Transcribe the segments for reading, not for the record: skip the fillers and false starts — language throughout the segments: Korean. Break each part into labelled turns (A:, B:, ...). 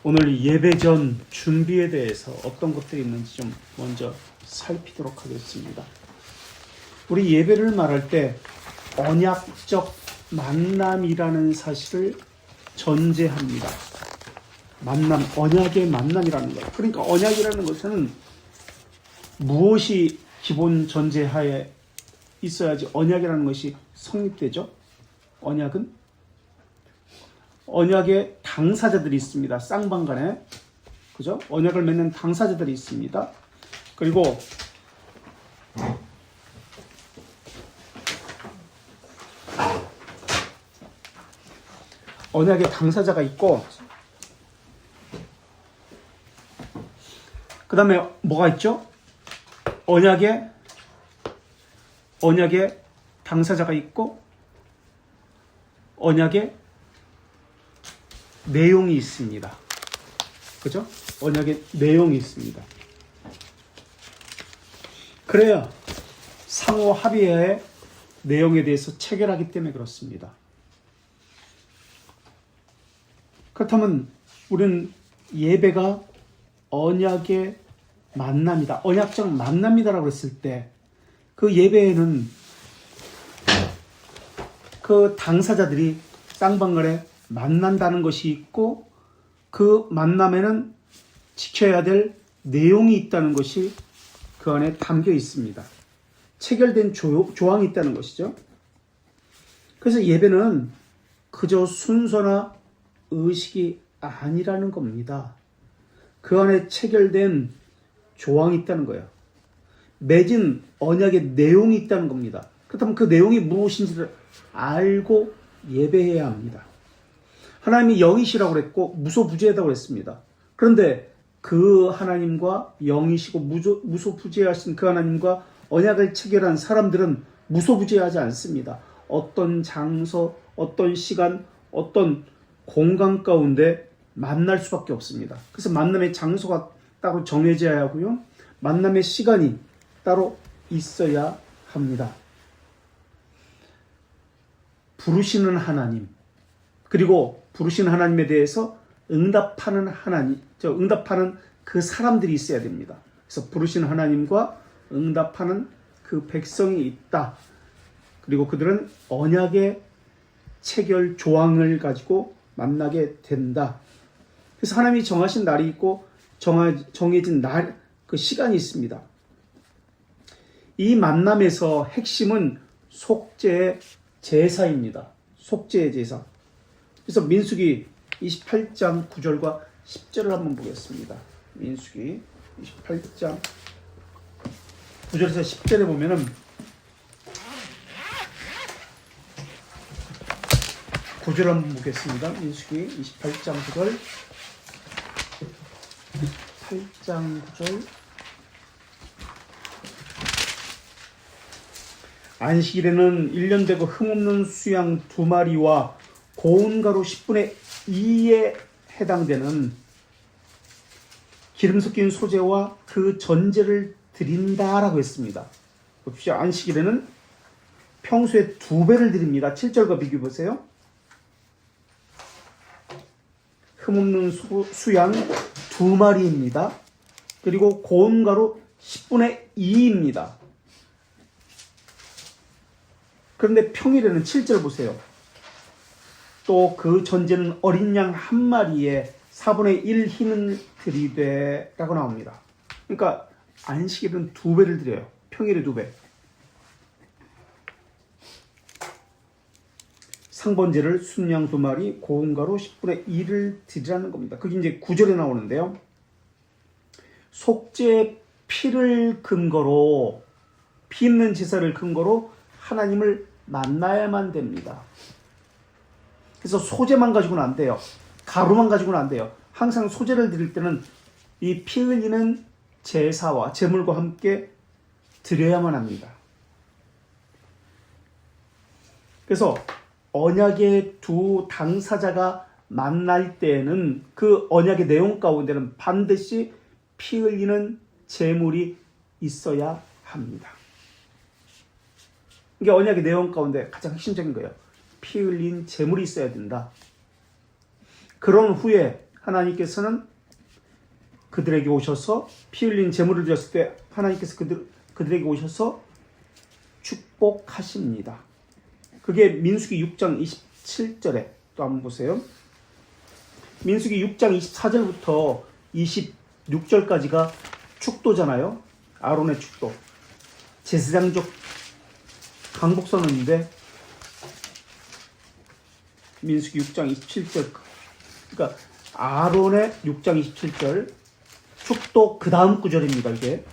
A: 오늘 예배 전 준비에 대해서 어떤 것들이 있는지 좀 먼저 살피도록 하겠습니다. 우리 예배를 말할 때 언약적 만남이라는 사실을 전제합니다. 만남, 언약의 만남이라는 것. 그러니까 언약이라는 것은 무엇이 기본 전제하에 있어야지 언약이라는 것이 성립되죠? 언약의 당사자들이 있습니다. 쌍방간에. 그죠? 언약을 맺는 당사자들이 있습니다. 그리고 언약의 당사자가 있고, 그 다음에 뭐가 있죠? 언약의 당사자가 있고, 언약의 내용이 있습니다. 그죠? 언약의 내용이 있습니다. 그래야 상호 합의의 내용에 대해서 체결하기 때문에 그렇습니다. 그렇다면 우리는 예배가 언약의 만남이다. 언약적 만남이다라고 했을 때 그 예배에는 그 당사자들이 쌍방간에 만난다는 것이 있고 그 만남에는 지켜야 될 내용이 있다는 것이 그 안에 담겨 있습니다. 체결된 조항이 있다는 것이죠. 그래서 예배는 그저 순서나 의식이 아니라는 겁니다. 그 안에 체결된 조항이 있다는 거예요. 맺은 언약의 내용이 있다는 겁니다. 그렇다면 그 내용이 무엇인지를 알고 예배해야 합니다. 하나님이 영이시라고 그랬고 무소부재하다고 그랬습니다. 그런데 그 하나님과 영이시고 무소부재하신 그 하나님과 언약을 체결한 사람들은 무소부재하지 않습니다. 어떤 장소, 어떤 시간, 어떤 공간 가운데 만날 수밖에 없습니다. 그래서 만남의 장소가 따로 정해져야 하고요. 만남의 시간이 따로 있어야 합니다. 부르시는 하나님, 그리고 부르시는 하나님에 대해서 응답하는 그 사람들이 있어야 됩니다. 그래서 부르시는 하나님과 응답하는 그 백성이 있다. 그리고 그들은 언약의 체결 조항을 가지고 만나게 된다. 그래서 하나님이 정하신 날이 있고 정해진 그 시간이 있습니다. 이 만남에서 핵심은 속죄의 제사입니다. 속죄의 제사. 그래서 민수기 28장 9절과 10절을 한번 보겠습니다. 민수기 28장 9절에서 10절에 보면은 9절 한번 보겠습니다. 민수기 28장 9절 8장 9절 안식일에는 1년 되고 흠없는 수양 2마리와 고운 가루 10분의 2에 해당되는 기름 섞인 소재와 그 전제를 드린다라고 했습니다. 봅시다. 안식일에는 평소에 2배를 드립니다. 7절과 비교해 보세요. 흠없는 수양 2마리입니다. 그리고 고운 가루 10분의 2입니다. 그런데 평일에는 7절 보세요. 또 그 전제는 어린 양 1마리에 4분의 1 힘을 드리되 라고 나옵니다. 그러니까 안식일은 2배를 드려요. 평일에 2배. 상번제를 순양 2마리, 고운 가루 10분의 1을 드리라는 겁니다. 그게 이제 9절에 나오는데요. 속죄의 피를 근거로, 피 있는 제사를 근거로 하나님을 만나야만 됩니다. 그래서 소재만 가지고는 안 돼요. 가루만 가지고는 안 돼요. 항상 소재를 드릴 때는 이 피 흘리는 제사와 제물과 함께 드려야만 합니다. 그래서 언약의 두 당사자가 만날 때에는 그 언약의 내용 가운데는 반드시 피 흘리는 제물이 있어야 합니다. 이게 언약의 내용 가운데 가장 핵심적인 거예요. 피 흘린 제물이 있어야 된다. 그런 후에 하나님께서는 그들에게 오셔서 피 흘린 제물을 드렸을 때 하나님께서 그들에게 오셔서 축복하십니다. 그게 민수기 6장 27절에 또 한번 보세요. 민수기 6장 24절부터 26절까지가 축도잖아요. 아론의 축도. 제사장적 강복선언인데 민수기 6장 27절 그러니까 아론의 6장 27절 축도 그 다음 구절입니다. 이게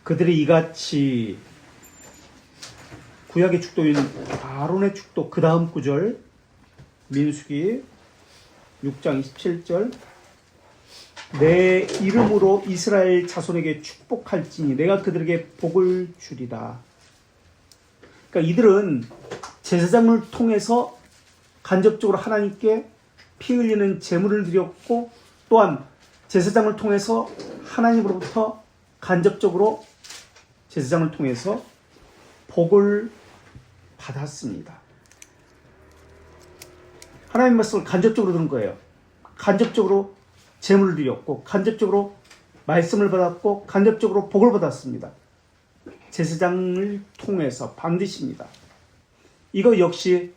A: 그들이 이같이 구약의 축도인 아론의 축도 그 다음 구절 민수기 6장 27절 내 이름으로 이스라엘 자손에게 축복할지니 내가 그들에게 복을 주리라. 그러니까 이들은 제사장을 통해서 간접적으로 하나님께 피 흘리는 제물을 드렸고 또한 제사장을 통해서 하나님으로부터 간접적으로 제사장을 통해서 복을 받았습니다. 하나님 말씀을 간접적으로 들은 거예요. 간접적으로 제물을 드렸고 간접적으로 말씀을 받았고 간접적으로 복을 받았습니다. 제사장을 통해서 반드시입니다. 이거 역시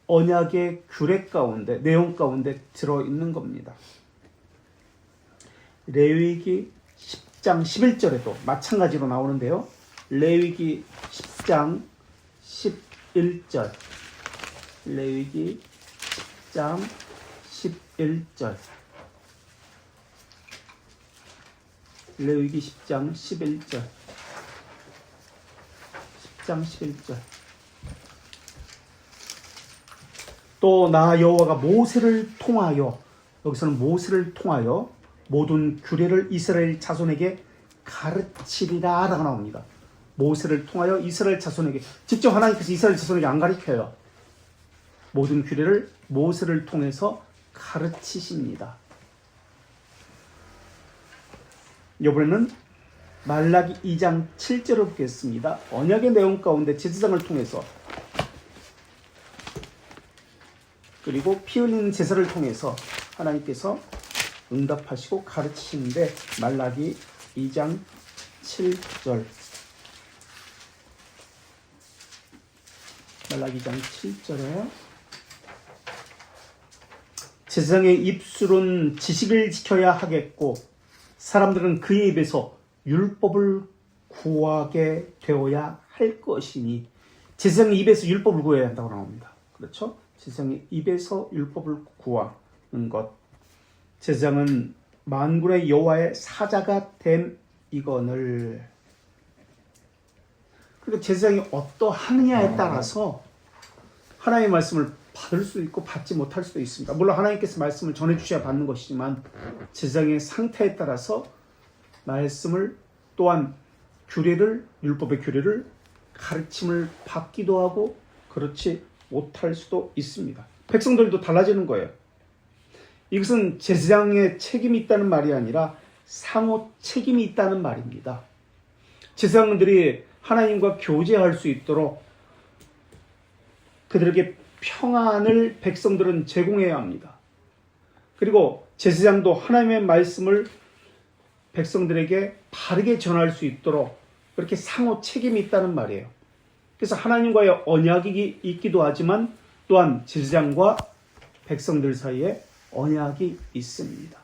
A: 언약의 규례 가운데 내용 가운데 들어있는 겁니다. 레위기 10장 11절에도 마찬가지로 나오는데요. 레위기 10장 11절 레위기 10장 11절 레위기 10장 11절 10장 11절 또 나 여호와가 모세를 통하여 여기서는 모세를 통하여 모든 규례를 이스라엘 자손에게 가르치리라 라고 나옵니다. 모세를 통하여 이스라엘 자손에게 직접 하나님께서 이스라엘 자손에게 안 가르쳐요. 모든 규례를 모세를 통해서 가르치십니다. 이번에는 말라기 2장 7절을 보겠습니다. 언약의 내용 가운데 제사장을 통해서 그리고 피 흘리는 제사를 통해서 하나님께서 응답하시고 가르치시는데 말라기 2장 7절 말라기 2장 7절에 제사장의 입술은 지식을 지켜야 하겠고 사람들은 그의 입에서 율법을 구하게 되어야 할 것이니 제사장의 입에서 율법을 구해야 한다고 나옵니다. 그렇죠? 제사장의 입에서 율법을 구하는 것. 제사장은 만군의 여호와의 사자가 됨 이거늘. 그리고 제사장이 어떠하느냐에 따라서 하나님의 말씀을 받을 수도 있고 받지 못할 수도 있습니다. 물론 하나님께서 말씀을 전해주셔야 받는 것이지만 제사장의 상태에 따라서 말씀을 또한 규례를 율법의 규례를 가르침을 받기도 하고 그렇지 못할 수도 있습니다. 백성들도 달라지는 거예요. 이것은 제사장의 책임이 있다는 말이 아니라 상호 책임이 있다는 말입니다. 제사장들이 하나님과 교제할 수 있도록 그들에게 평안을 백성들은 제공해야 합니다. 그리고 제사장도 하나님의 말씀을 백성들에게 바르게 전할 수 있도록 그렇게 상호 책임이 있다는 말이에요. 그래서 하나님과의 언약이 있기도 하지만 또한 제사장과 백성들 사이에 언약이 있습니다.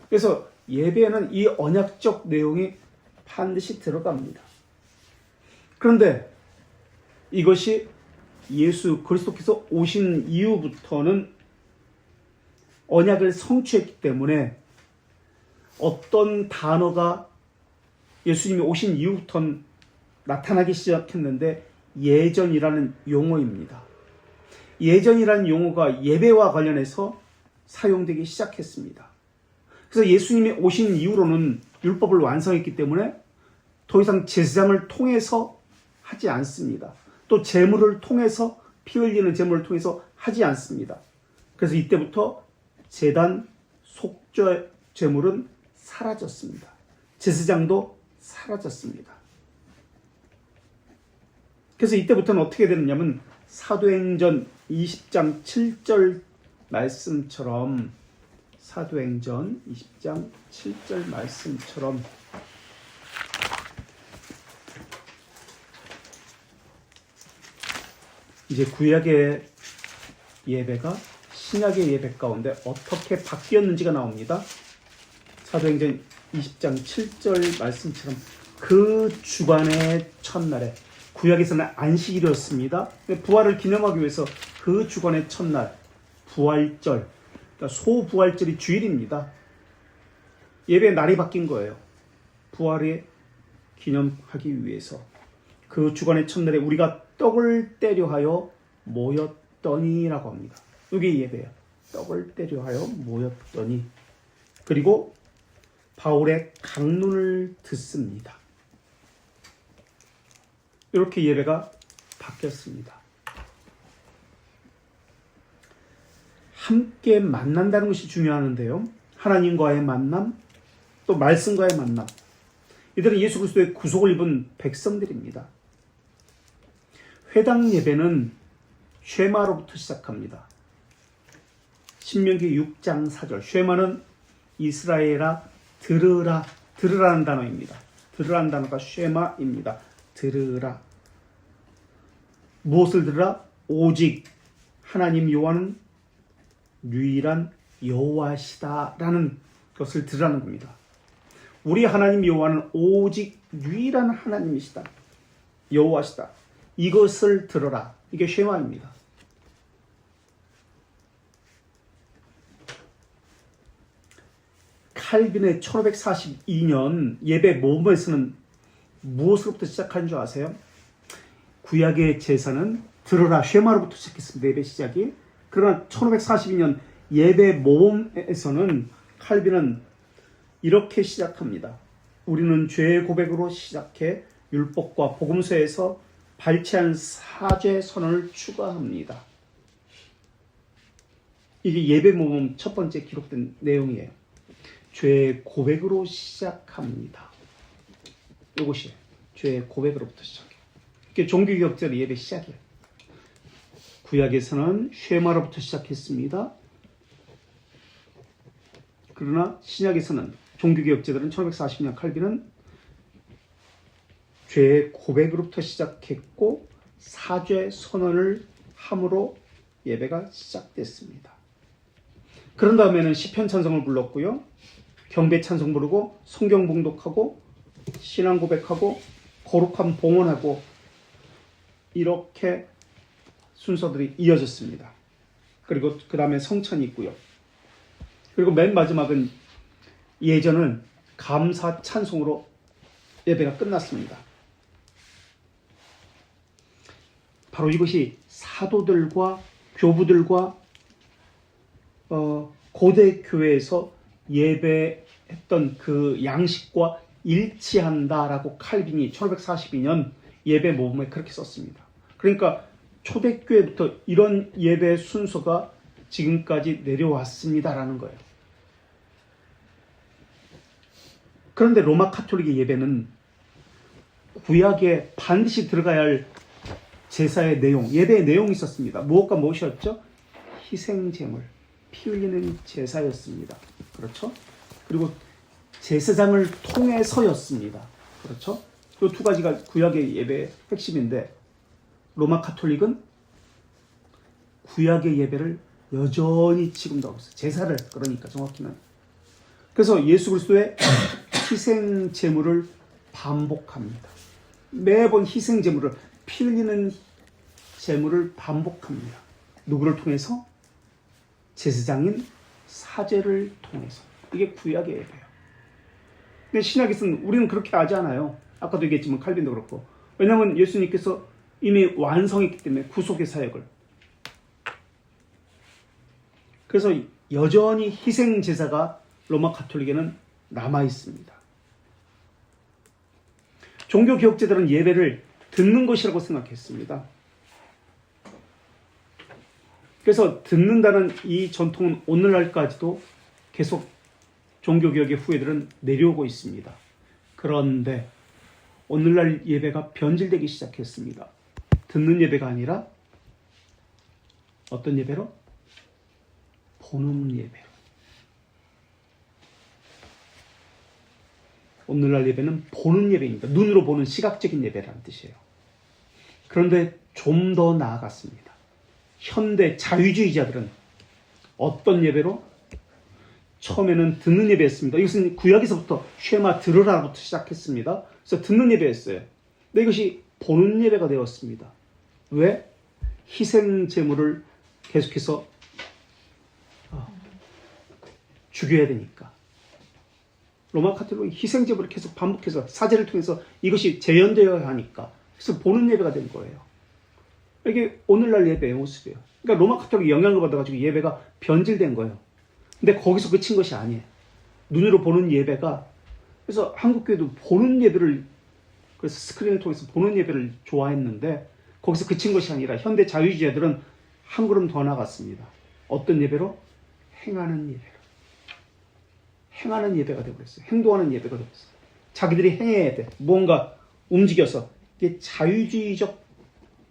A: 그래서 예배에는 이 언약적 내용이 반드시 들어갑니다. 그런데 이것이 예수 그리스도께서 오신 이후부터는 언약을 성취했기 때문에 어떤 단어가 예수님이 오신 이후부터는 나타나기 시작했는데 예전이라는 용어입니다. 예전이라는 용어가 예배와 관련해서 사용되기 시작했습니다. 그래서 예수님이 오신 이후로는 율법을 완성했기 때문에 더 이상 제사장을 통해서 하지 않습니다. 또 제물을 통해서 피 흘리는 제물을 통해서 하지 않습니다. 그래서 이때부터 제단 속죄 제물은 사라졌습니다. 제사장도 사라졌습니다. 그래서 이때부터는 어떻게 되느냐면 사도행전 20장 7절 말씀처럼 사도행전 20장 7절 말씀처럼 이제 구약의 예배가 신약의 예배 가운데 어떻게 바뀌었는지가 나옵니다. 사도행전 20장 7절 말씀처럼 그 주간의 첫날에 구약에서는 안식일이었습니다. 부활을 기념하기 위해서 그 주간의 첫날 부활절, 그러니까 소부활절이 주일입니다. 예배의 날이 바뀐 거예요. 부활에 기념하기 위해서 그 주간의 첫날에 우리가 떡을 떼려 하여 모였더니라고 합니다. 이게 예배예요. 떡을 떼려 하여 모였더니. 그리고 바울의 강론을 듣습니다. 이렇게 예배가 바뀌었습니다. 함께 만난다는 것이 중요한데요. 하나님과의 만남, 또 말씀과의 만남. 이들은 예수 그리스도의 구속을 입은 백성들입니다. 회당 예배는 쉐마로부터 시작합니다. 신명기 6장 4절. 쉐마는 이스라엘아 들으라. 들으라는 단어입니다. 들으라는 단어가 쉐마입니다. 들으라. 무엇을 들으라? 오직 하나님 여호와는 유일한 여호와시다라는 것을 들으라는 겁니다. 우리 하나님 여호와는 오직 유일한 하나님이시다. 여호와시다. 이것을 들어라. 이게 쉐마입니다. 칼빈의 1542년 예배 모범에서는 무엇으로부터 시작한 줄 아세요? 구약의 제사는 들어라 쉐마로부터 시작했습니다. 예배 시작이. 그러나 1542년 예배 모범에서는 칼빈은 이렇게 시작합니다. 우리는 죄의 고백으로 시작해 율법과 복음서에서 발췌한 사죄 선언을 추가합니다. 이게 예배 모범 첫 번째 기록된 내용이에요. 죄의 고백으로 시작합니다. 이것이 죄의 고백으로부터 시작해요. 이게 종교개혁절의 예배 시작이에요. 구약에서는 쉐마로부터 시작했습니다. 그러나 신약에서는 종교개혁자들은 1540년 칼빈은 죄의 고백으로부터 시작했고 사죄 선언을 함으로 예배가 시작됐습니다. 그런 다음에는 시편 찬송을 불렀고요. 경배 찬송 부르고 성경 봉독하고 신앙 고백하고 거룩한 봉헌하고 이렇게 순서들이 이어졌습니다. 그리고 그 다음에 성찬이 있고요. 그리고 맨 마지막은 예전은 감사 찬송으로 예배가 끝났습니다. 바로 이것이 사도들과 교부들과 고대 교회에서 예배했던 그 양식과 일치한다라고 칼빈이 1542년 예배 모범에 그렇게 썼습니다. 그러니까 초대교회부터 이런 예배 순서가 지금까지 내려왔습니다라는 거예요. 그런데 로마 카톨릭의 예배는 구약에 반드시 들어가야 할 제사의 내용, 예배의 내용이 있었습니다. 무엇과 무엇이었죠? 희생제물, 피 흘리는 제사였습니다. 그렇죠? 그리고 제사장을 통해서였습니다. 그렇죠? 이 두 가지가 구약의 예배의 핵심인데 로마 카톨릭은 구약의 예배를 여전히 지금도 하고 있어요. 제사를, 그러니까 정확히는. 그래서 예수 그리스도의 희생 제물을 반복합니다. 매번 희생 제물을, 피 흘리는 제물을 반복합니다. 누구를 통해서? 제사장인 사제를 통해서. 이게 구약의 예배예요. 근데 신약에서는 우리는 그렇게 하지 않아요. 아까도 얘기했지만 칼빈도 그렇고. 왜냐하면 예수님께서 이미 완성했기 때문에 구속의 사역을. 그래서 여전히 희생 제사가 로마 카톨릭에는 남아 있습니다. 종교 개혁자들은 예배를 듣는 것이라고 생각했습니다. 그래서 듣는다는 이 전통은 오늘날까지도 계속 종교개혁의 후예들은 내려오고 있습니다. 그런데 오늘날 예배가 변질되기 시작했습니다. 듣는 예배가 아니라 어떤 예배로? 보는 예배로. 오늘날 예배는 보는 예배입니다. 눈으로 보는 시각적인 예배라는 뜻이에요. 그런데 좀 더 나아갔습니다. 현대 자유주의자들은 어떤 예배로? 처음에는 듣는 예배였습니다. 이것은 구약에서부터 쉐마 들으라부터 시작했습니다. 그래서 듣는 예배였어요. 근데 이것이 보는 예배가 되었습니다. 왜? 희생 제물을 계속해서 죽여야 되니까. 로마 카톨릭은 희생 제물을 계속 반복해서 사제를 통해서 이것이 재현되어야 하니까. 그래서 보는 예배가 된 거예요. 이게 오늘날 예배의 모습이에요. 그러니까 로마 카톨릭이 영향을 받아가지고 예배가 변질된 거예요. 근데 거기서 그친 것이 아니에요. 눈으로 보는 예배가, 그래서 한국교회도 보는 예배를, 그래서 스크린을 통해서 보는 예배를 좋아했는데 거기서 그친 것이 아니라 현대 자유주의자들은 한 걸음 더 나갔습니다. 어떤 예배로? 행하는 예배로. 행하는 예배가 되어버렸어요. 행동하는 예배가 되어버렸어요. 자기들이 행해야 돼. 무언가 움직여서. 이게 자유주의적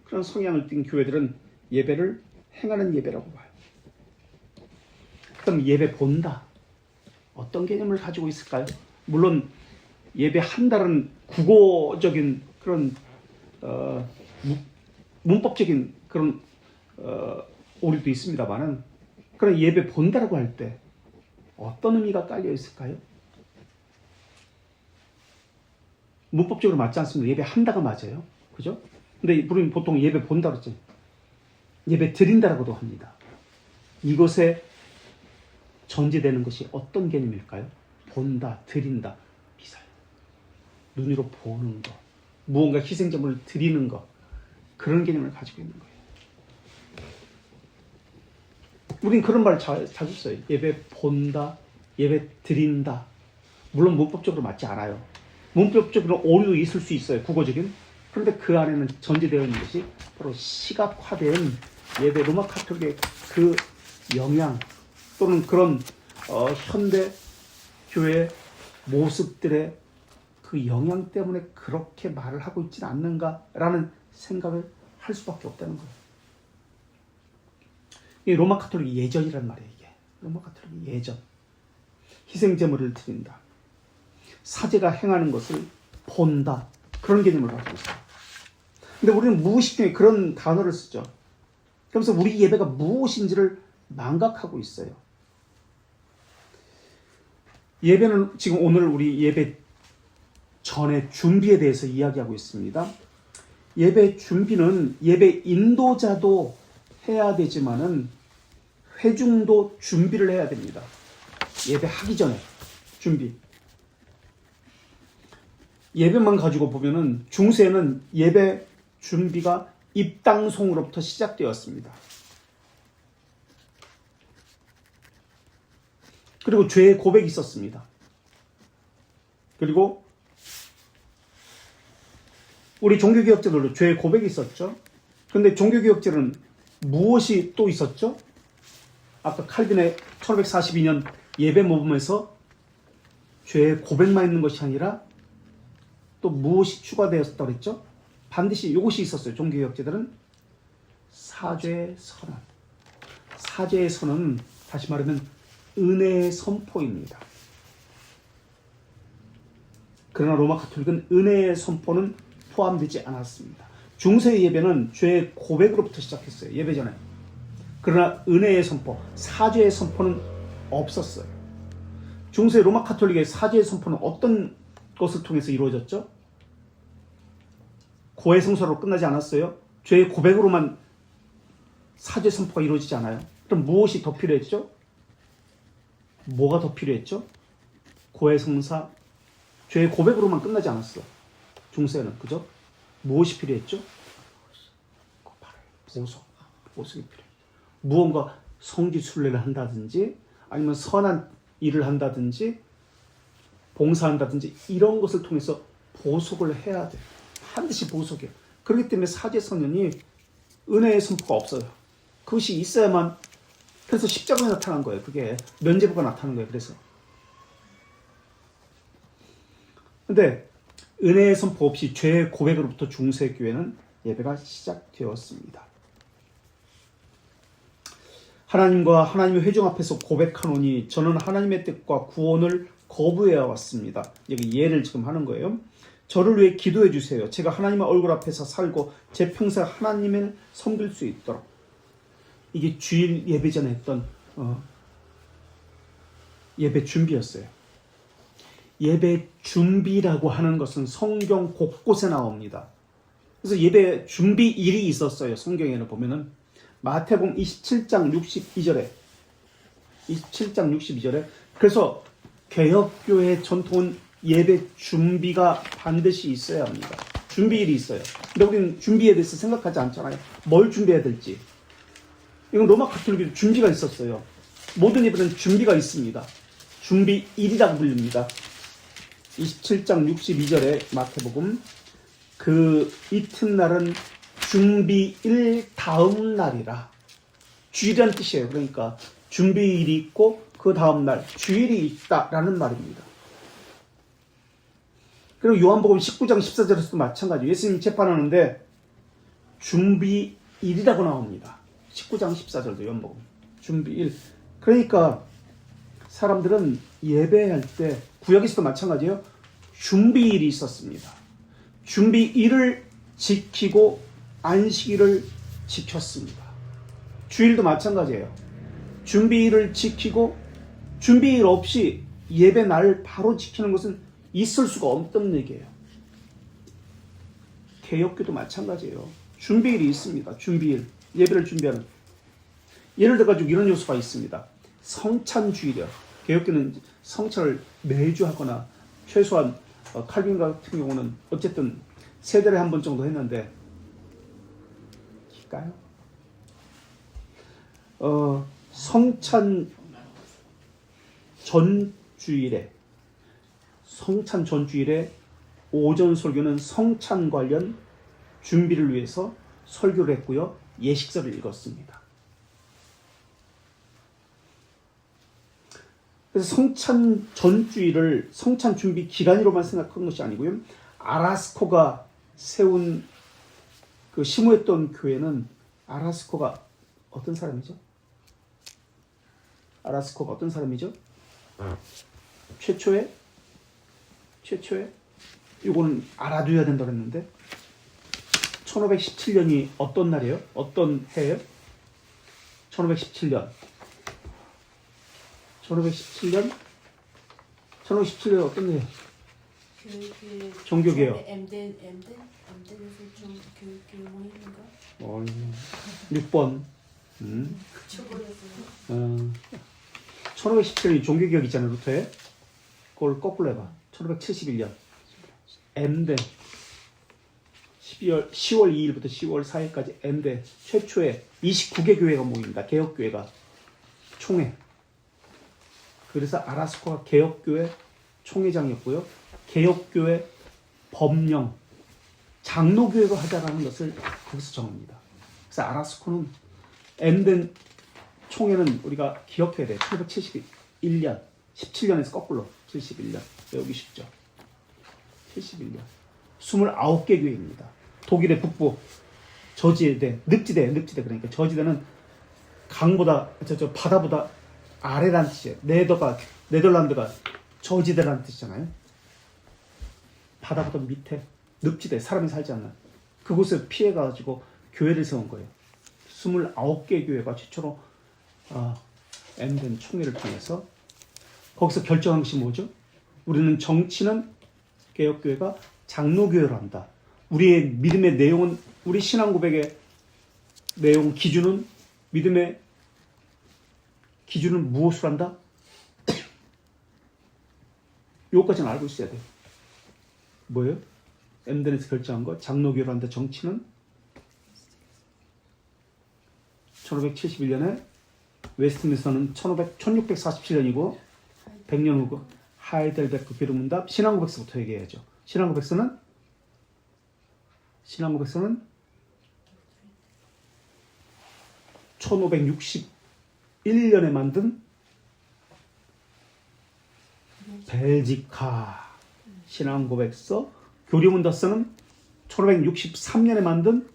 A: 그런 성향을 띈 교회들은 예배를 행하는 예배라고 봐요. 그럼 예배 본다. 어떤 개념을 가지고 있을까요? 물론 예배 한다는 국어적인 그런 문법적인 그런 오류도 있습니다만은, 그런 예배 본다라고 할 때 어떤 의미가 깔려 있을까요? 문법적으로 맞지 않습니다. 예배 한다가 맞아요. 그죠? 근데 우리는 보통 예배 본다 그러죠. 예배 드린다라고도 합니다. 이것에 전제되는 것이 어떤 개념일까요? 본다, 드린다, 비싸요. 눈으로 보는 것, 무언가 희생제물을 드리는 것, 그런 개념을 가지고 있는 거예요. 우린 그런 말 자주 써요. 예배 본다, 예배 드린다. 물론 문법적으로 맞지 않아요. 문법적으로 오류도 있을 수 있어요. 국어적인. 그런데 그 안에는 전제되어 있는 것이 바로 시각화된 예배, 로마 카톨릭의 그 영향 또는 그런 현대 교회 모습들의 그 영향 때문에 그렇게 말을 하고 있지는 않는가라는 생각을 할 수밖에 없다는 거예요. 이 로마 카톨릭 예전이란 말이에요. 이게 로마 카톨릭 예전. 희생제물을 드린다. 사제가 행하는 것을 본다. 그런 개념을 가지고 있어요. 근데 우리는 무의식 중에 그런 단어를 쓰죠. 그러면서 우리 예배가 무엇인지를 망각하고 있어요. 예배는 지금 오늘 우리 예배 전에 준비에 대해서 이야기하고 있습니다. 예배 준비는 예배 인도자도 해야 되지만은 회중도 준비를 해야 됩니다. 예배하기 전에 준비. 예배만 가지고 보면은 중세는 예배 준비가 입당송으로부터 시작되었습니다. 그리고 죄의 고백이 있었습니다. 그리고 우리 종교개혁자들도 죄의 고백이 있었죠. 그런데 종교개혁자는 무엇이 또 있었죠? 아까 칼빈의 1542년 예배 모범에서 죄의 고백만 있는 것이 아니라 또 무엇이 추가되었다고 그랬죠? 반드시 이것이 있었어요. 종교개혁자들은 사죄의 선언. 사죄의 선언은 다시 말하면 은혜의 선포입니다. 그러나 로마 가톨릭은 은혜의 선포는 포함되지 않았습니다. 중세의 예배는 죄의 고백으로부터 시작했어요. 예배 전에. 그러나 은혜의 선포, 사죄의 선포는 없었어요. 중세 로마 가톨릭의 사죄의 선포는 어떤 것을 통해서 이루어졌죠? 고해 성사로 끝나지 않았어요. 죄의 고백으로만 사죄 선포가 이루어지지 않아요. 그럼 무엇이 더 필요했죠? 뭐가 더 필요했죠? 고해 성사, 죄의 고백으로만 끝나지 않았어. 중세는. 그죠? 무엇이 필요했죠? 보석이 필요해요. 무언가 성지순례를 한다든지 아니면 선한 일을 한다든지 봉사한다든지 이런 것을 통해서 보석을 해야 돼요. 반드시 보석이에요. 그렇기 때문에 사죄 선언이 은혜의 선포가 없어요. 그것이 있어야만, 그래서 십자가가 나타난 거예요. 그게 면죄부가 나타난 거예요. 그래서. 근데 은혜의 선포 없이 죄의 고백으로부터 중세교회는 예배가 시작되었습니다. 하나님과 하나님의 회중 앞에서 고백하노니 저는 하나님의 뜻과 구원을 거부해야 왔습니다. 여기 예를 지금 하는 거예요. 저를 위해 기도해 주세요. 제가 하나님의 얼굴 앞에서 살고 제 평생 하나님을 섬길 수 있도록. 이게 주일 예배 전에 했던 예배 준비였어요. 예배 준비라고 하는 것은 성경 곳곳에 나옵니다. 그래서 예배 준비일이 있었어요. 성경에는 보면은 마태복음 27장 62절에 그래서 개혁교회 전통은 예배 준비가 반드시 있어야 합니다. 준비일이 있어요. 근데 우리는 준비에 대해서 생각하지 않잖아요. 뭘 준비해야 될지. 이건 로마 가톨릭에도 준비가 있었어요. 모든 예배는 준비가 있습니다. 준비일이라고 불립니다. 27장 62절에 마태복음 그 이튿날은 준비일 다음 날이라. 주일이라는 뜻이에요. 그러니까 준비일이 있고 그 다음 날 주일이 있다라는 말입니다. 그리고 요한복음 19장 14절에서도 마찬가지. 예수님 재판하는데 준비일이라고 나옵니다. 19장 14절도 요한복음 준비일. 그러니까 사람들은 예배할 때 구약에서도 마찬가지예요. 준비일이 있었습니다. 준비일을 지키고 안식일을 지켰습니다. 주일도 마찬가지예요. 준비일을 지키고 준비일 없이 예배 날 바로 지키는 것은 있을 수가 없던 얘기예요. 개혁교도 마찬가지예요. 준비일이 있습니다. 준비일. 예배를 준비하는. 예를 들어가지고 이런 요소가 있습니다. 성찬주일이요. 개혁교는 성찬을 매주 하거나 최소한 칼빈 같은 경우는 어쨌든 세 달에 한 번 정도 했는데 일까요? 성찬 전주일에 오전 설교는 성찬 관련 준비를 위해서 설교를 했고요. 예식서를 읽었습니다. 그래서 성찬 전주일을 성찬 준비 기간으로만 생각한 것이 아니고요. 아라스코가 세운 그 심호했던 교회는 아라스코가 어떤 사람이죠? 최초에 이거는 알아둬야 된다고 했는데 1517년이 어떤 날이에요? 어떤 해예요? 1517년 어떤 해예요? 종교개혁.
B: 엠덴에서 좀 교육 모임인가?
A: 6번. 1517년이 종교개혁 있잖아요. 루터에. 그걸 거꾸로 해봐. 1571년. 엠덴. 10월 2일부터 10월 4일까지 엠덴. 최초의 29개 교회가 모입니다. 개혁교회가. 총회. 그래서 아라스코가 개혁교회 총회장이었고요. 개혁교회 법령, 장로교회가 하자라는 것을 거기서 정합니다. 그래서 아라스코는 엠덴 총회는 우리가 기억해야 돼요. 1971년, 17년에서 거꾸로 71년. 외우기 쉽죠. 71년. 29개 교회입니다. 독일의 북부, 저지대, 늪지대 그러니까 저지대는 강보다, 바다보다 아래란 뜻이에요. 네덜란드가 저지대라는 뜻이잖아요. 바다보다 밑에 늪지대, 사람이 살지 않는 그곳을 피해가지고 교회를 세운 거예요. 29개 교회가 최초로 엠덴 총회를 통해서 거기서 결정한 것이 뭐죠? 우리는 정치는 개혁교회가 장로교회로 한다. 우리의 믿음의 내용은, 우리 신앙 고백의 내용, 기준은, 믿음의 기준은 무엇을 한다? 요거까지는 알고 있어야 돼요. 뭐예요? 엠덴에서 결정한 거, 장로교회로 한다. 정치는 1571년에, 웨스트민스터는 1647년이고 100년 후고 하이델베르크 교류문답. 신앙고백서부터 얘기해야죠. 신앙고백서는 1561년에 만든 벨지카 신앙고백서, 교리문답서는 1563년에 만든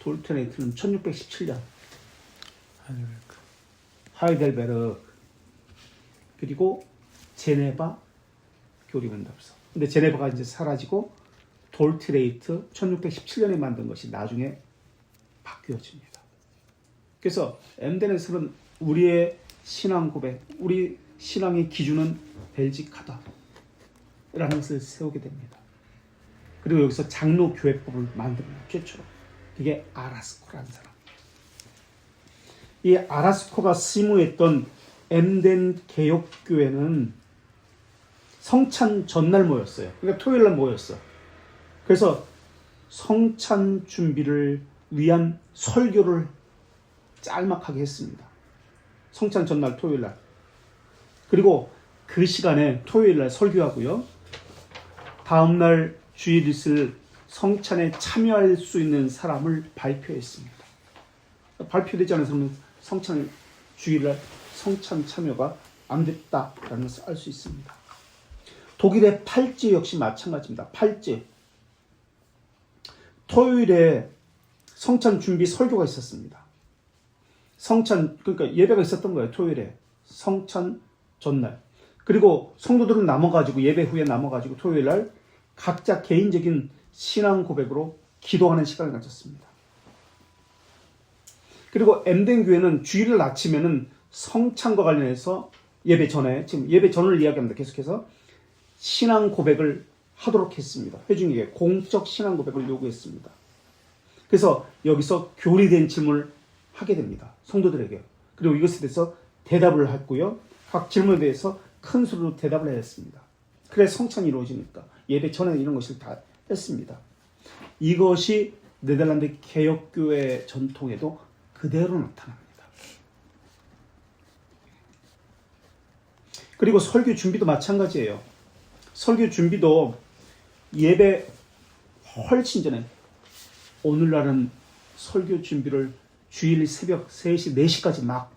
A: 돌트레이트는 1617년 하이델베르크, 그리고 제네바 교리문답서. 근데 제네바가 이제 사라지고 돌트레이트 1617년에 만든 것이 나중에 바뀌어집니다. 그래서 엠덴에서는 우리의 신앙 고백, 우리 신앙의 기준은 벨지카다 라는 것을 세우게 됩니다. 그리고 여기서 장로교회법을 만듭니다. 최초로. 그게 아라스코라는 사람. 이 아라스코가 심무했던 엠덴 개혁교회는 성찬 전날 모였어요. 그러니까 토요일날 모였어. 그래서 성찬 준비를 위한 설교를 짤막하게 했습니다. 성찬 전날 토요일날. 그리고 그 시간에 토요일날 설교하고요. 다음날 주일 있을 성찬에 참여할 수 있는 사람을 발표했습니다. 발표되지 않은 사람은 성찬 주일날 성찬 참여가 안 됐다라는 것을 알 수 있습니다. 독일의 팔찌 역시 마찬가지입니다. 팔찌. 토요일에 성찬 준비 설교가 있었습니다. 성찬, 그러니까 예배가 있었던 거예요. 토요일에. 성찬 전날. 그리고 성도들은 남아가지고, 예배 후에 남아가지고 토요일날 각자 개인적인 신앙 고백으로 기도하는 시간을 가졌습니다. 그리고 엠덴 교회는 주일 아침에는 성찬과 관련해서 예배 전에, 지금 예배 전을 이야기합니다. 계속해서 신앙 고백을 하도록 했습니다. 회중에게 공적 신앙 고백을 요구했습니다. 그래서 여기서 교리된 질문을 하게 됩니다. 성도들에게. 그리고 이것에 대해서 대답을 했고요. 각 질문에 대해서 큰 소리로 대답을 했습니다. 그래 성찬이 이루어지니까 예배 전에 이런 것을 다 했습니다. 이것이 네덜란드 개혁교회 전통에도 그대로 나타납니다. 그리고 설교 준비도 마찬가지예요. 설교 준비도 예배 훨씬 전에, 오늘날은 설교 준비를 주일 새벽 3시, 4시까지 막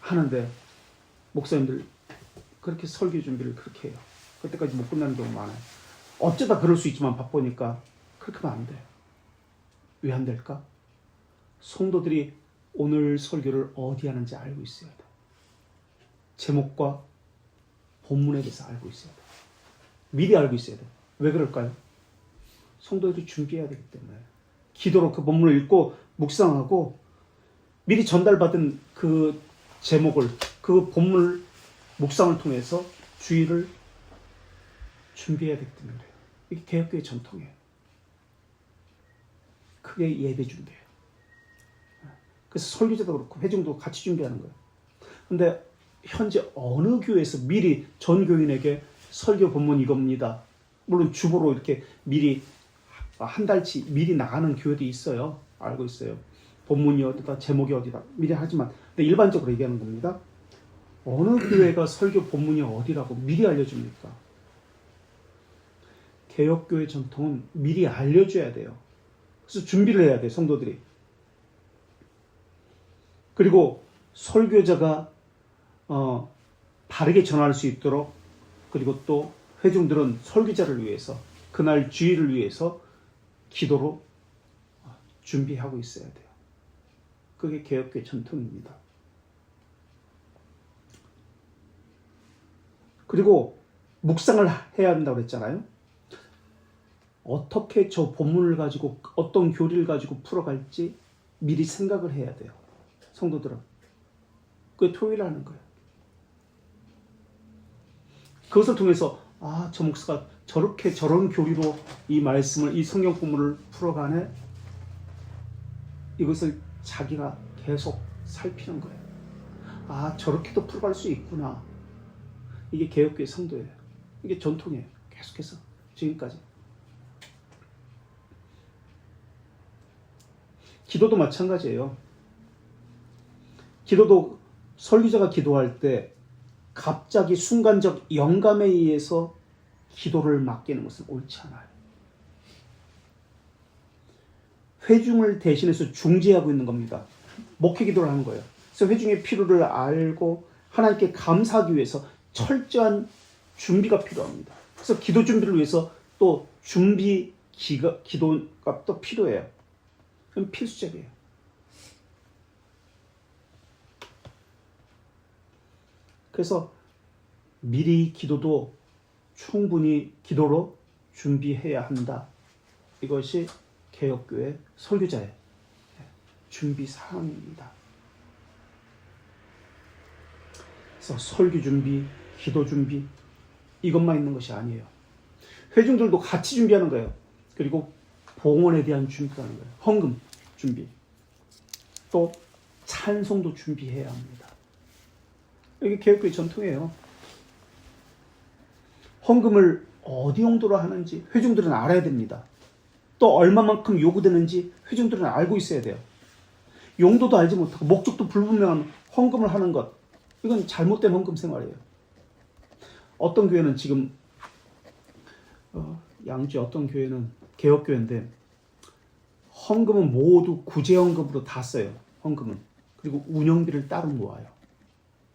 A: 하는데 목사님들 그렇게 설교 준비를 그렇게 해요. 그때까지 못 끝나는 경우 많아요. 어쩌다 그럴 수 있지만 바쁘니까 그렇게 하면 안 돼. 왜 안 될까? 성도들이 오늘 설교를 어디 하는지 알고 있어야 돼. 제목과 본문에 대해서 알고 있어야 돼. 미리 알고 있어야 돼. 왜 그럴까요? 성도들이 준비해야 되기 때문에. 기도로 그 본문을 읽고 묵상하고 미리 전달받은 그 제목을, 그 본문을 묵상을 통해서 주의를 준비해야 되기 때문에 그래요. 이게 개혁교회 전통이에요. 그게 예배 준비예요. 그래서 설교자도 그렇고 회중도 같이 준비하는 거예요. 근데 현재 어느 교회에서 미리 전 교인에게 설교 본문 이겁니다. 물론 주보로 이렇게 미리 한 달치 미리 나가는 교회도 있어요. 알고 있어요. 본문이 어디다, 제목이 어디다 미리 하지만, 근데 일반적으로 얘기하는 겁니다. 어느 교회가 설교 본문이 어디라고 미리 알려줍니까? 개혁교회 전통은 미리 알려줘야 돼요. 그래서 준비를 해야 돼요, 성도들이. 그리고 설교자가 바르게 전할 수 있도록, 그리고 또 회중들은 설교자를 위해서, 그날 주일을 위해서 기도로 준비하고 있어야 돼요. 그게 개혁교회 전통입니다. 그리고 묵상을 해야 한다고 그랬잖아요. 어떻게 저 본문을 가지고 어떤 교리를 가지고 풀어갈지 미리 생각을 해야 돼요. 성도들은. 그게 토요일에 하는 거예요. 그것을 통해서 저 목사가 저렇게 저런 교리로 이 말씀을, 이 성경 본문을 풀어가네. 이것을 자기가 계속 살피는 거예요. 저렇게도 풀어갈 수 있구나. 이게 개혁교회 성도예요. 이게 전통이에요. 계속해서 지금까지. 기도도 마찬가지예요. 기도도 설교자가 기도할 때 갑자기 순간적 영감에 의해서 기도를 맡기는 것은 옳지 않아요. 회중을 대신해서 중재하고 있는 겁니다. 목회 기도를 하는 거예요. 그래서 회중의 필요를 알고 하나님께 감사하기 위해서 철저한 준비가 필요합니다. 그래서 기도 준비를 위해서 또 기도가 또 필요해요. 그럼 필수적이에요. 그래서 미리 기도도 충분히 기도로 준비해야 한다. 이것이 개혁교회 설교자의 준비 사항입니다. 그래서 설교 준비, 기도 준비 이것만 있는 것이 아니에요. 회중들도 같이 준비하는 거예요. 그리고 봉헌에 대한 준비가 하는 거예요. 헌금 준비. 또 찬송도 준비해야 합니다. 이게 개혁교회 전통이에요. 헌금을 어디 용도로 하는지 회중들은 알아야 됩니다. 또 얼마만큼 요구되는지 회중들은 알고 있어야 돼요. 용도도 알지 못하고 목적도 불분명한 헌금을 하는 것, 이건 잘못된 헌금 생활이에요. 어떤 교회는 지금 양주에 어떤 교회는 개혁교회인데 헌금은 모두 구제헌금으로 다 써요. 헌금은. 그리고 운영비를 따로 모아요.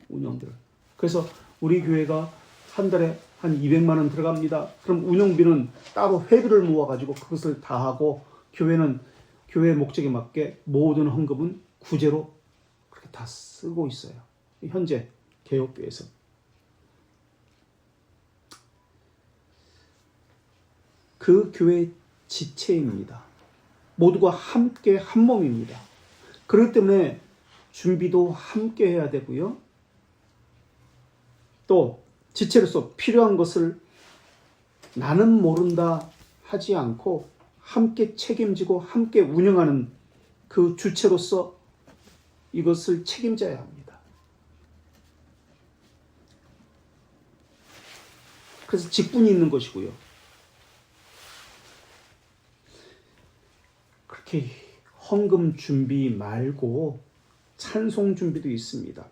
A: 운영비를. 그래서 우리 교회가 한 달에 한 200만 원 들어갑니다. 그럼 운영비는 따로 회비를 모아가지고 그것을 다 하고 교회는 교회 목적에 맞게 모든 헌금은 구제로 그렇게 다 쓰고 있어요. 현재 개혁교회에서. 그 교회 지체입니다. 모두가 함께 한 몸입니다. 그렇기 때문에 준비도 함께 해야 되고요. 또 지체로서 필요한 것을 나는 모른다 하지 않고 함께 책임지고 함께 운영하는 그 주체로서 이것을 책임져야 합니다. 그래서 직분이 있는 것이고요. 그렇게 헌금 준비 말고 찬송 준비도 있습니다.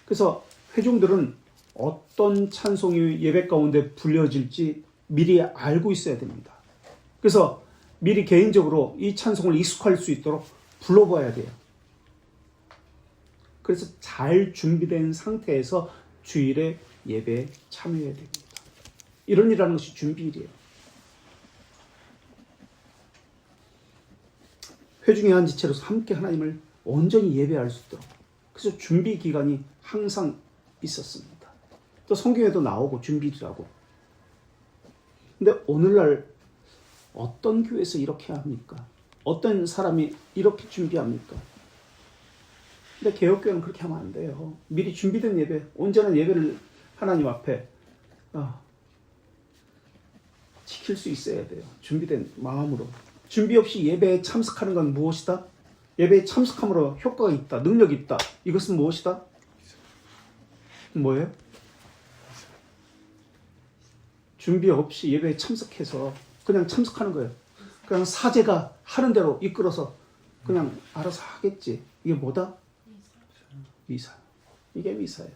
A: 그래서 회중들은 어떤 찬송이 예배 가운데 불려질지 미리 알고 있어야 됩니다. 그래서 미리 개인적으로 이 찬송을 익숙할 수 있도록 불러봐야 돼요. 그래서 잘 준비된 상태에서 주일에 예배에 참여해야 됩니다. 이런 일이라는 것이 준비일이에요. 회중의 한 지체로서 함께 하나님을 온전히 예배할 수 있도록, 그래서 준비 기간이 항상 있었습니다. 또 성경에도 나오고 준비라고. 근데 오늘날 어떤 교회에서 이렇게 합니까? 어떤 사람이 이렇게 준비합니까? 근데 개혁교회는 그렇게 하면 안 돼요. 미리 준비된 예배, 온전한 예배를 하나님 앞에 지킬 수 있어야 돼요. 준비된 마음으로. 준비 없이 예배에 참석하는 건 무엇이다? 예배에 참석함으로 효과가 있다, 능력이 있다. 이것은 무엇이다? 뭐예요? 준비 없이 예배에 참석해서 그냥 참석하는 거예요. 그냥 사제가 하는 대로 이끌어서 그냥 알아서 하겠지. 이게 뭐다? 미사. 이게 미사예요.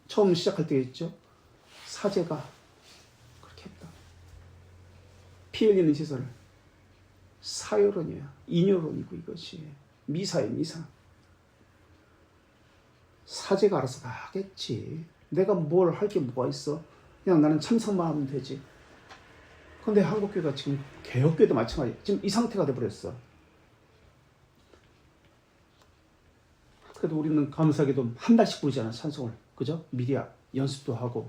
A: 처음 시작할 때 했죠. 사제가 그렇게 했다. 피 흘리는 제사를 사요론이야. 인요론이고 이것이 미사예요. 미사. 사제가 알아서 다 하겠지. 내가 뭘 할 게 뭐가 있어? 그냥 나는 참석만 하면 되지. 그런데 한국교회가 지금 개혁교회도 마찬가지야. 지금 이 상태가 돼버렸어. 그래도 우리는 감사하게도 한 달씩 부르잖아, 찬송을. 그죠? 미리 연습도 하고.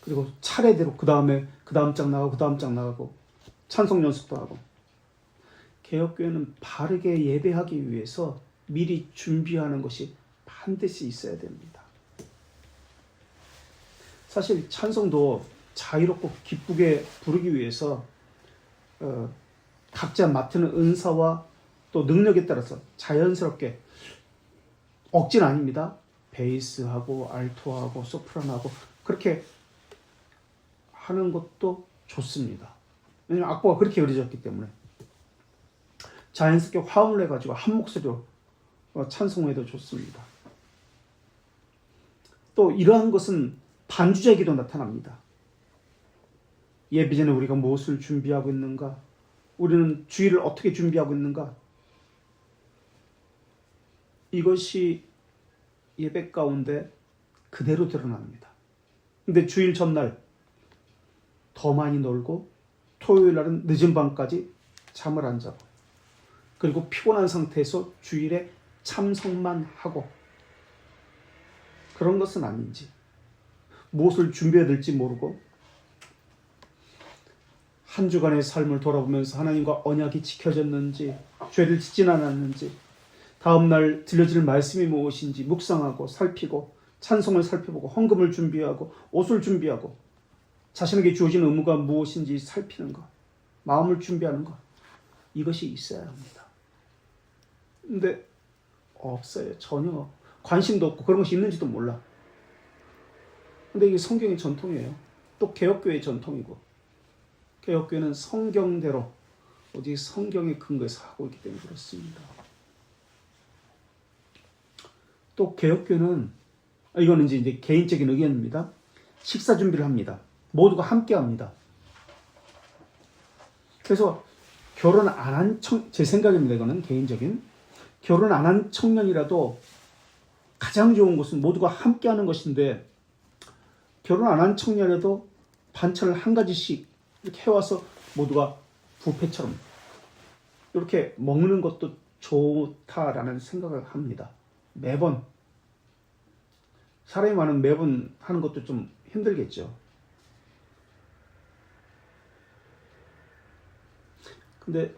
A: 그리고 차례대로 그 다음 장 나가고, 그 다음 장 나가고, 찬송 연습도 하고. 개혁교회는 바르게 예배하기 위해서 미리 준비하는 것이 반드시 있어야 됩니다. 사실 찬송도 자유롭고 기쁘게 부르기 위해서 각자 맡는 은사와 또 능력에 따라서 자연스럽게, 억지는 아닙니다. 베이스하고 알토하고 소프라노하고 그렇게 하는 것도 좋습니다. 왜냐하면 악보가 그렇게 그려졌기 때문에 자연스럽게 화음을 해가지고 한 목소리로 찬송해도 좋습니다. 또 이러한 것은 반주자에게도 나타납니다. 예배 전에 우리가 무엇을 준비하고 있는가? 우리는 주일을 어떻게 준비하고 있는가? 이것이 예배 가운데 그대로 드러납니다. 근데 주일 전날 더 많이 놀고 토요일 날은 늦은 밤까지 잠을 안 자고 그리고 피곤한 상태에서 주일에 참석만 하고 그런 것은 아닌지 무엇을 준비해야 될지 모르고 한 주간의 삶을 돌아보면서 하나님과 언약이 지켜졌는지 죄를 짓진 않았는지 다음날 들려질 말씀이 무엇인지 묵상하고 살피고 찬송을 살펴보고 헌금을 준비하고 옷을 준비하고 자신에게 주어진 의무가 무엇인지 살피는 것, 마음을 준비하는 것, 이것이 있어야 합니다. 근데 없어요. 전혀 관심도 없고 그런 것이 있는지도 몰라. 근데 이게 성경의 전통이에요. 또 개혁교회의 전통이고 개혁교회는 성경대로 오직 성경의 근거에서 하고 있기 때문에 그렇습니다. 또 개혁교회는 이거는 이제 개인적인 의견입니다. 식사 준비를 합니다. 모두가 함께 합니다. 그래서 결혼 안 한 제 생각입니다. 이거는 개인적인. 결혼 안 한 청년이라도 가장 좋은 것은 모두가 함께 하는 것인데 결혼 안 한 청년이라도 반찬을 한 가지씩 이렇게 해와서 모두가 뷔페처럼 이렇게 먹는 것도 좋다라는 생각을 합니다. 매번 사람이 많은 매번 하는 것도 좀 힘들겠죠. 근데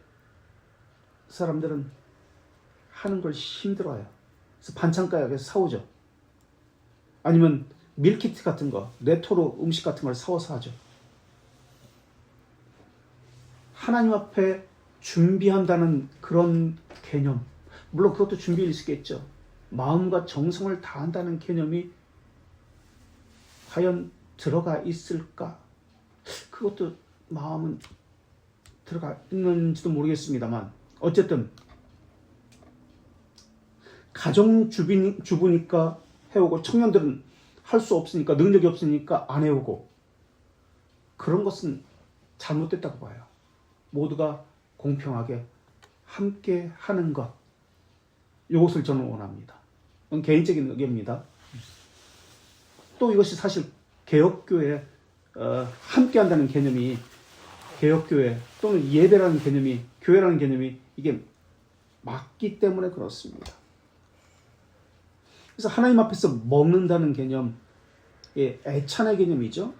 A: 사람들은 하는 걸 힘들어요. 그래서 반찬가게에서 사오죠. 아니면 밀키트 같은 거, 레토로 음식 같은 걸 사와서 하죠. 하나님 앞에 준비한다는 그런 개념, 물론 그것도 준비일 수 있겠죠. 마음과 정성을 다한다는 개념이 과연 들어가 있을까? 그것도 마음은 들어가 있는지도 모르겠습니다만 어쨌든 가정 주부니까 해오고 청년들은 할 수 없으니까 능력이 없으니까 안 해오고 그런 것은 잘못됐다고 봐요. 모두가 공평하게 함께 하는 것 이것을 저는 원합니다. 이건 개인적인 의견입니다. 또 이것이 사실 개혁교회 함께 한다는 개념이 개혁교회 또는 예배라는 개념이 교회라는 개념이 이게 맞기 때문에 그렇습니다. 그래서 하나님 앞에서 먹는다는 개념, 애찬의 개념이죠.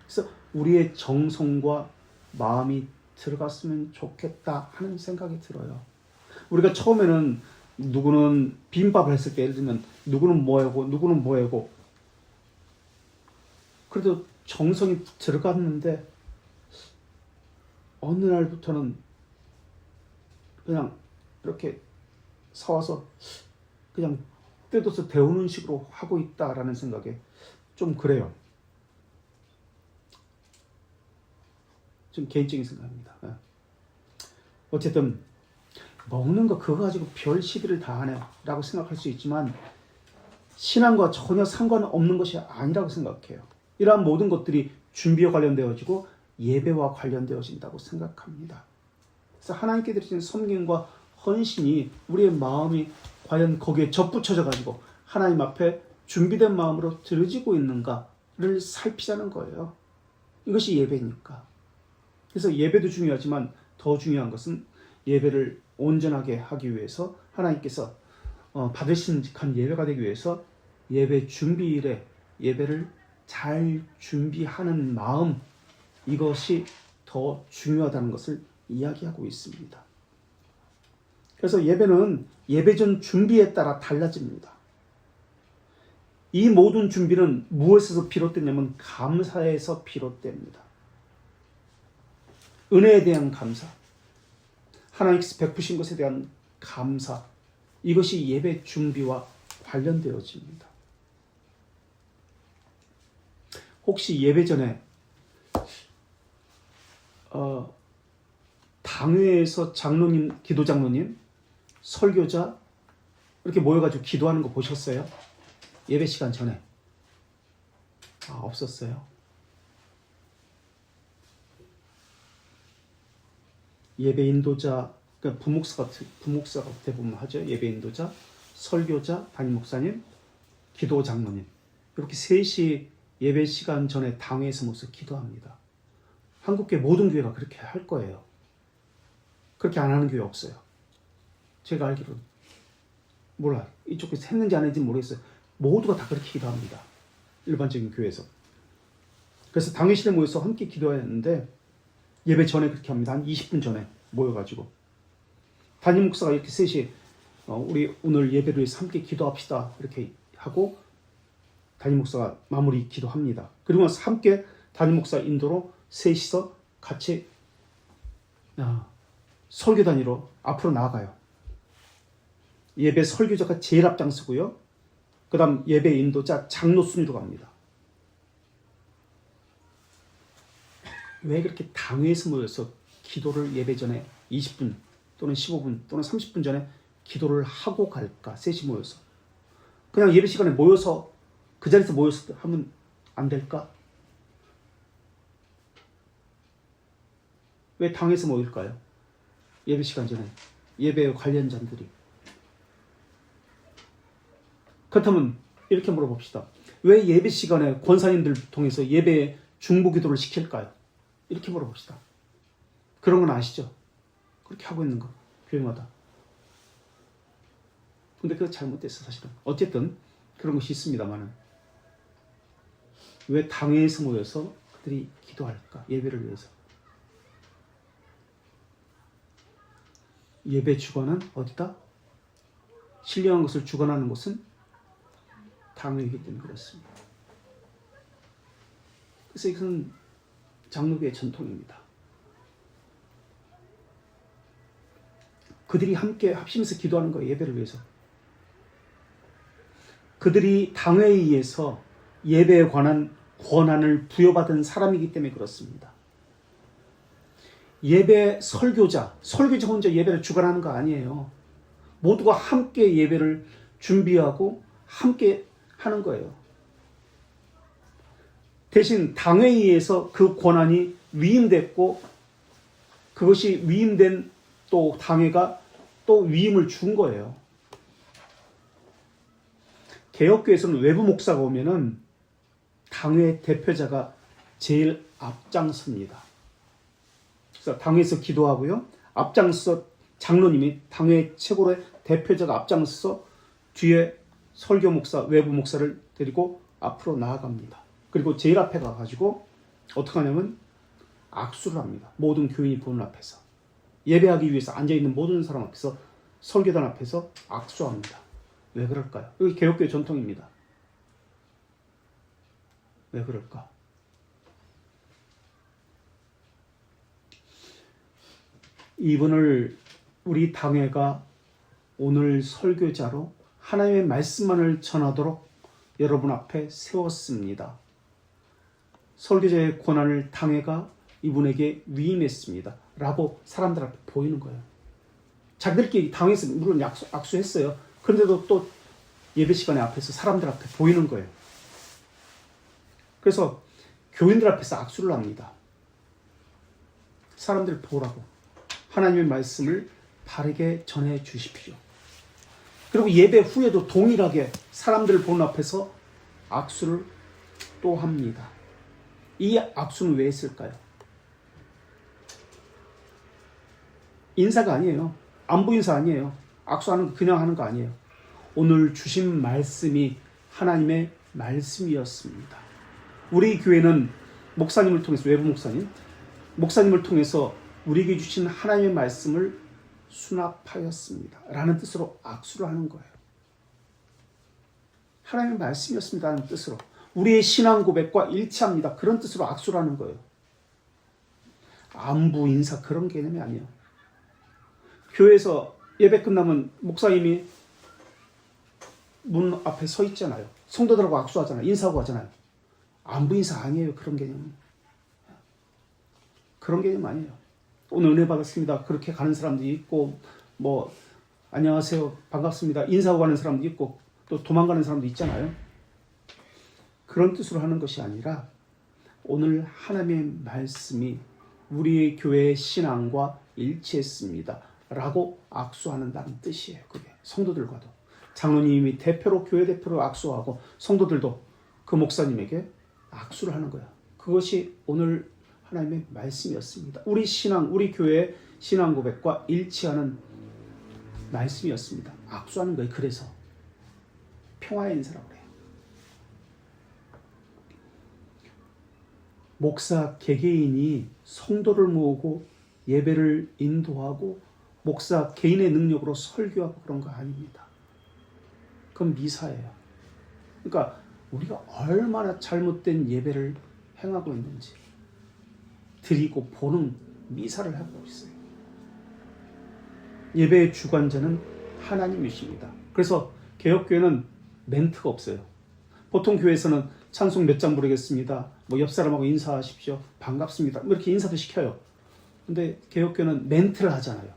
A: 그래서 우리의 정성과 마음이 들어갔으면 좋겠다 하는 생각이 들어요. 우리가 처음에는 누구는 비빔밥을 했을 때 예를 들면 누구는 뭐하고 누구는 뭐하고 그래도 정성이 들어갔는데 어느 날부터는 그냥 이렇게 사와서 그냥 뜯어서 데우는 식으로 하고 있다라는 생각에 좀 그래요. 좀 개인적인 생각입니다. 어쨌든 먹는 거 그거 가지고 별 시비를 다 하네 라고 생각할 수 있지만 신앙과 전혀 상관없는 것이 아니라고 생각해요. 이러한 모든 것들이 준비와 관련되어지고 예배와 관련되어진다고 생각합니다. 그래서 하나님께 드리는 섬김과 헌신이 우리의 마음이 과연 거기에 접붙여져 가지고 하나님 앞에 준비된 마음으로 들어지고 있는가를 살피자는 거예요. 이것이 예배니까. 그래서 예배도 중요하지만 더 중요한 것은 예배를 온전하게 하기 위해서 하나님께서 받으신직한 예배가 되기 위해서 예배 준비일에 예배를 잘 준비하는 마음, 이것이 더 중요하다는 것을 이야기하고 있습니다. 그래서 예배는 예배 전 준비에 따라 달라집니다. 이 모든 준비는 무엇에서 비롯되냐면 감사에서 비롯됩니다. 은혜에 대한 감사, 하나님께서 베푸신 것에 대한 감사, 이것이 예배 준비와 관련되어집니다. 혹시 예배 전에 당회에서 장로님, 기도장로님, 설교자 이렇게 모여가지고 기도하는 거 보셨어요? 예배 시간 전에. 없었어요. 예배 인도자, 그러니까 부목사가 대부분 하죠. 예배 인도자, 설교자, 담임 목사님, 기도 장로님. 이렇게 셋이 예배 시간 전에 당회에서 모여서 기도합니다. 한국교회 모든 교회가 그렇게 할 거예요. 그렇게 안 하는 교회 없어요. 제가 알기로는. 몰라요. 이쪽에서 했는지 안 했는지 모르겠어요. 모두가 다 그렇게 기도합니다. 일반적인 교회에서. 그래서 당회실에 모여서 함께 기도해야 하는데 예배 전에 그렇게 합니다. 한 20분 전에 모여가지고. 담임 목사가 이렇게 셋이 우리 오늘 예배를 위해서 함께 기도합시다. 이렇게 하고 담임 목사가 마무리 기도합니다. 그리고 나서 함께 담임 목사 인도로 셋이서 같이 설교단위로 앞으로 나아가요. 예배 설교자가 제일 앞장서고요. 그 다음 예배 인도자 장로 순위로 갑니다. 왜 그렇게 당회에서 모여서 기도를 예배 전에 20분 또는 15분 또는 30분 전에 기도를 하고 갈까? 셋이 모여서. 그냥 예배 시간에 모여서 그 자리에서 모여서 하면 안 될까? 왜 당에서 모일까요? 예배 시간 전에 예배 관련자들이. 그렇다면 이렇게 물어봅시다. 왜 예배 시간에 권사님들 통해서 예배 중보 기도를 시킬까요? 이렇게 물어봅시다. 그런 건 아시죠? 그렇게 하고 있는 거 교회마다. 근데 그거 잘못됐어 사실은. 어쨌든 그런 것이 있습니다만은 왜 당회에서 모여서 그들이 기도할까? 예배를 위해서. 예배 주관은 어디다? 신령한 것을 주관하는 곳은 당회이기 때문에 그렇습니다. 그래서 이것은 장로교의 전통입니다. 그들이 함께 합심해서 기도하는 거예요. 예배를 위해서. 그들이 당회에 의해서 예배에 관한 권한을 부여받은 사람이기 때문에 그렇습니다. 예배 설교자 혼자 예배를 주관하는 거 아니에요. 모두가 함께 예배를 준비하고 함께 하는 거예요. 대신 당회에 의해서 그 권한이 위임됐고 그것이 위임된 또 당회가 또 위임을 준 거예요. 개혁교회에서는 외부 목사가 오면은 당회 대표자가 제일 앞장섭니다. 그래서 당회에서 기도하고요. 앞장서 장로님이 당회 최고의 대표자가 앞장서 뒤에 설교 목사, 외부 목사를 데리고 앞으로 나아갑니다. 그리고 제일 앞에 가가지고 어떻게 하냐면 악수를 합니다. 모든 교인이 보는 앞에서. 예배하기 위해서 앉아있는 모든 사람 앞에서 설교단 앞에서 악수합니다. 왜 그럴까요? 이게 개혁교회 전통입니다. 왜 그럴까? 이분을 우리 당회가 오늘 설교자로 하나님의 말씀만을 전하도록 여러분 앞에 세웠습니다. 설교자의 권한을 당회가 이분에게 위임했습니다. 라고 사람들 앞에 보이는 거예요. 자기들끼리 당회에서 물론 악수했어요. 그런데도 또 예배 시간에 앞에서 사람들 앞에 보이는 거예요. 그래서 교인들 앞에서 악수를 합니다. 사람들 보라고. 하나님의 말씀을 바르게 전해 주십시오. 그리고 예배 후에도 동일하게 사람들 보는 앞에서 악수를 또 합니다. 이 악수는 왜 했을까요? 인사가 아니에요. 안부 인사 아니에요. 악수하는 거 그냥 하는 거 아니에요. 오늘 주신 말씀이 하나님의 말씀이었습니다. 우리 교회는 목사님을 통해서, 외부 목사님을 통해서 우리에게 주신 하나님의 말씀을 수납하였습니다. 라는 뜻으로 악수를 하는 거예요. 하나님의 말씀이었습니다. 라는 뜻으로. 우리의 신앙 고백과 일치합니다. 그런 뜻으로 악수를 하는 거예요. 안부, 인사 그런 개념이 아니에요. 교회에서 예배 끝나면 목사님이 문 앞에 서 있잖아요. 성도들하고 악수하잖아요. 인사하고 하잖아요. 안부 인사 아니에요. 그런 개념은. 그런 개념 아니에요. 오늘 은혜 받았습니다. 그렇게 가는 사람도 있고 뭐 안녕하세요. 반갑습니다. 인사하고 가는 사람도 있고 또 도망가는 사람도 있잖아요. 그런 뜻으로 하는 것이 아니라 오늘 하나님의 말씀이 우리의 교회의 신앙과 일치했습니다 라고 악수하는다는 뜻이에요. 그게 성도들과도 장로님이 대표로 교회 대표로 악수하고 성도들도 그 목사님에게 악수를 하는 거야. 그것이 오늘 하나님의 말씀이었습니다. 우리 신앙, 우리 교회의 신앙 고백과 일치하는 말씀이었습니다. 악수하는 거예요. 그래서 평화의 인사라고 그래요. 목사 개개인이 성도를 모으고 예배를 인도하고 목사 개인의 능력으로 설교하고 그런 거 아닙니다. 그건 미사예요. 그러니까 우리가 얼마나 잘못된 예배를 행하고 있는지 드리고 보는 미사를 하고 있어요. 예배의 주관자는 하나님이십니다. 그래서 개혁교회는 멘트가 없어요. 보통 교회에서는 찬송 몇 장 부르겠습니다. 뭐 옆 사람하고 인사하십시오. 반갑습니다. 뭐 이렇게 인사도 시켜요. 근데 개혁교회는 멘트를 하잖아요.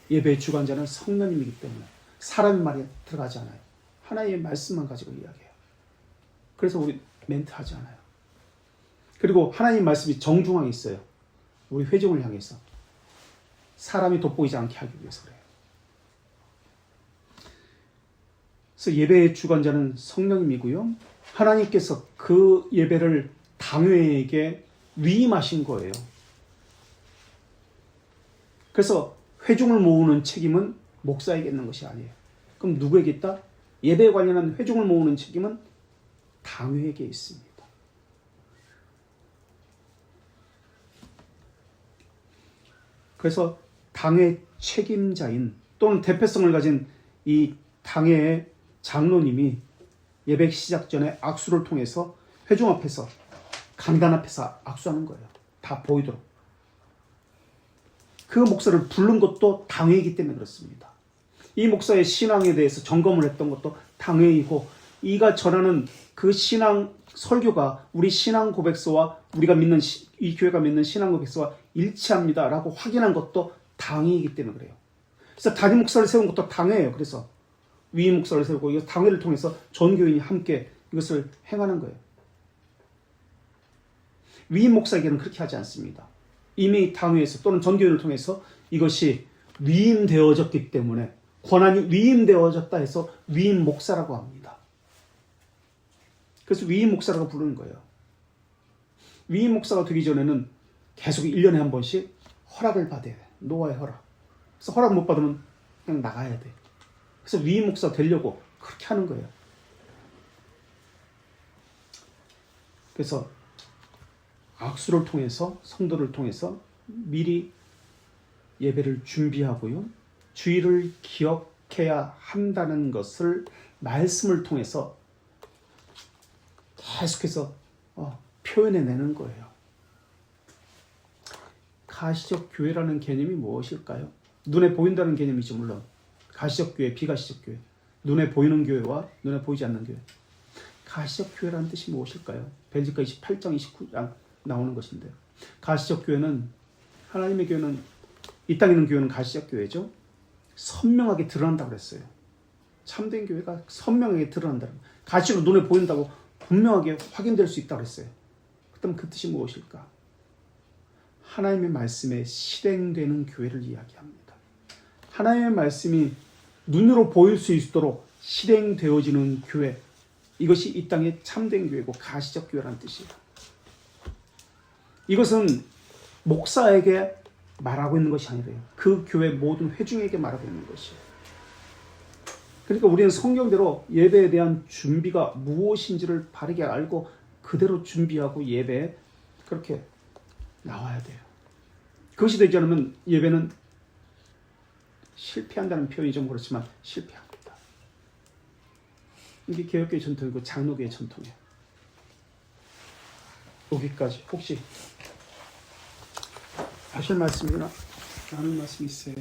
A: 예배의 주관자는 성령님이기 때문에 사람의 말이 들어가지 않아요. 하나님의 말씀만 가지고 이야기해요. 그래서 우리 멘트 하지 않아요. 그리고 하나님 말씀이 정중하게 있어요. 우리 회중을 향해서 사람이 돋보이지 않게 하기 위해서 그래요. 그래서 예배의 주관자는 성령님이고요. 하나님께서 그 예배를 당회에게 위임하신 거예요. 그래서 회중을 모으는 책임은 목사에게 있는 것이 아니에요. 그럼 누구에게 있다? 예배에 관련한 회중을 모으는 책임은 당회에게 있습니다. 그래서 당회 책임자인 또는 대표성을 가진 이 당회의 장로님이 예배 시작 전에 악수를 통해서 회중 앞에서 강단 앞에서 악수하는 거예요. 다 보이도록. 그 목사를 부른 것도 당회이기 때문에 그렇습니다. 이 목사의 신앙에 대해서 점검을 했던 것도 당회이고 이가 전하는 그 신앙 설교가 우리 신앙 고백서와 우리가 믿는 이 교회가 믿는 신앙 고백서와 일치합니다라고 확인한 것도 당회이기 때문에 그래요. 그래서 단임 목사를 세운 것도 당회예요. 그래서 위임 목사를 세우고 이 당회를 통해서 전교인이 함께 이것을 행하는 거예요. 위임 목사에게는 그렇게 하지 않습니다. 이미 당회에서 또는 전교인을 통해서 이것이 위임되어졌기 때문에 권한이 위임되어졌다 해서 위임 목사라고 합니다. 그래서 위임 목사라고 부르는 거예요. 위임 목사가 되기 전에는 계속 1년에 한 번씩 허락을 받아야 돼. 노아의 허락. 그래서 허락 못 받으면 그냥 나가야 돼. 그래서 위임 목사 되려고 그렇게 하는 거예요. 그래서 악수를 통해서 성도를 통해서 미리 예배를 준비하고요. 주의를 기억해야 한다는 것을 말씀을 통해서 계속해서 표현해내는 거예요. 가시적 교회라는 개념이 무엇일까요? 눈에 보인다는 개념이죠. 물론 가시적 교회, 비가시적 교회, 눈에 보이는 교회와 눈에 보이지 않는 교회. 가시적 교회라는 뜻이 무엇일까요? 벨기카 28장 29장 나오는 것인데요. 가시적 교회는 하나님의 교회는 이 땅에 있는 교회는 가시적 교회죠. 선명하게 드러난다고 그랬어요. 참된 교회가 선명하게 드러난다고. 가시로 눈에 보인다고 분명하게 확인될 수 있다고 그랬어요. 그렇다면 그 뜻이 무엇일까? 하나님의 말씀에 실행되는 교회를 이야기합니다. 하나님의 말씀이 눈으로 보일 수 있도록 실행되어지는 교회, 이것이 이 땅의 참된 교회고 가시적 교회라는 뜻이에요. 이것은 목사에게 말하고 있는 것이 아니래요. 그 교회 모든 회중에게 말하고 있는 것이에요. 그러니까 우리는 성경대로 예배에 대한 준비가 무엇인지를 바르게 알고 그대로 준비하고 예배에 그렇게 나와야 돼요. 그것이 되지 않으면 예배는 실패한다는 표현이 좀 그렇지만 실패합니다. 이게 개혁교회 전통이고 장로교회 전통이에요. 여기까지. 혹시 하실 말씀이나 나눌 말씀 있어요?